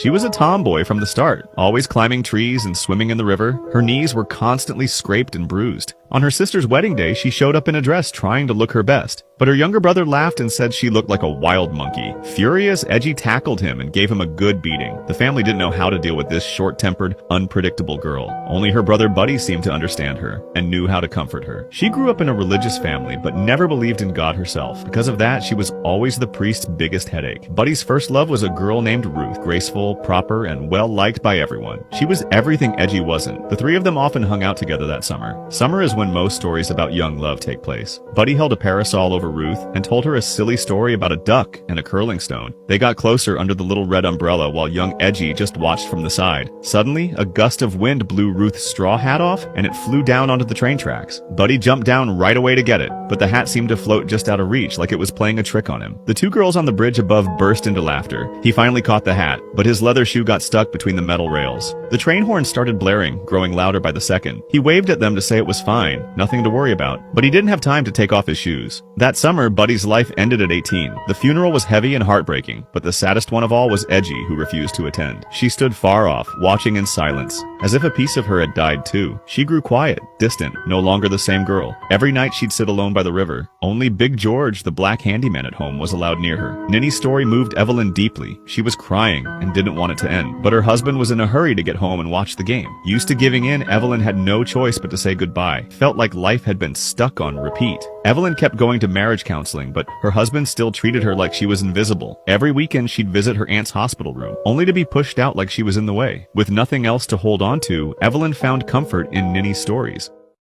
She was a tomboy from the start, always climbing trees and swimming in the river. Her knees were constantly scraped and bruised. On her sister's wedding day, she showed up in a dress trying to look her best. But her younger brother laughed and said she looked like a wild monkey. Furious, Edgy tackled him and gave him a good beating. The family didn't know how to deal with this short-tempered, unpredictable girl. Only her brother Buddy seemed to understand her and knew how to comfort her. She grew up in a religious family, but never believed in God herself. Because of that, she was always the priest's biggest headache. Buddy's first love was a girl named Ruth, graceful, proper, and well-liked by everyone. She was everything Edgy wasn't. The three of them often hung out together that summer. Summer is when most stories about young love take place. Buddy held a parasol over Ruth and told her a silly story about a duck and a curling stone. They got closer under the little red umbrella while young Edgy just watched from the side. Suddenly, a gust of wind blew Ruth's straw hat off and it flew down onto the train tracks. Buddy jumped down right away to get it, but the hat seemed to float just out of reach like it was playing a trick on him. The two girls on the bridge above burst into laughter. He finally caught the hat, but his leather shoe got stuck between the metal rails. The train horn started blaring, growing louder by the second. He waved at them to say it was fine, nothing to worry about, but he didn't have time to take off his shoes. That summer, Buddy's life ended at 18. The funeral was heavy and heartbreaking, but the saddest one of all was Edgy, who refused to attend. She stood far off, watching in silence, as if a piece of her had died too. She grew quiet, distant, no longer the same girl. Every night she'd sit alone by the river. Only Big George, the black handyman at home, was allowed near her. Ninny's story moved Evelyn deeply. She was crying and didn't want it to end, but her husband was in a hurry to get home and watch the game. Used to giving in, Evelyn had no choice but to say goodbye. Felt like life had been stuck on repeat. Evelyn kept going to marriage counseling, but her husband still treated her like she was invisible. Every weekend she'd visit her aunt's hospital room, only to be pushed out like she was in the way. With nothing else to hold on to, Evelyn found comfort in Ninny's stories.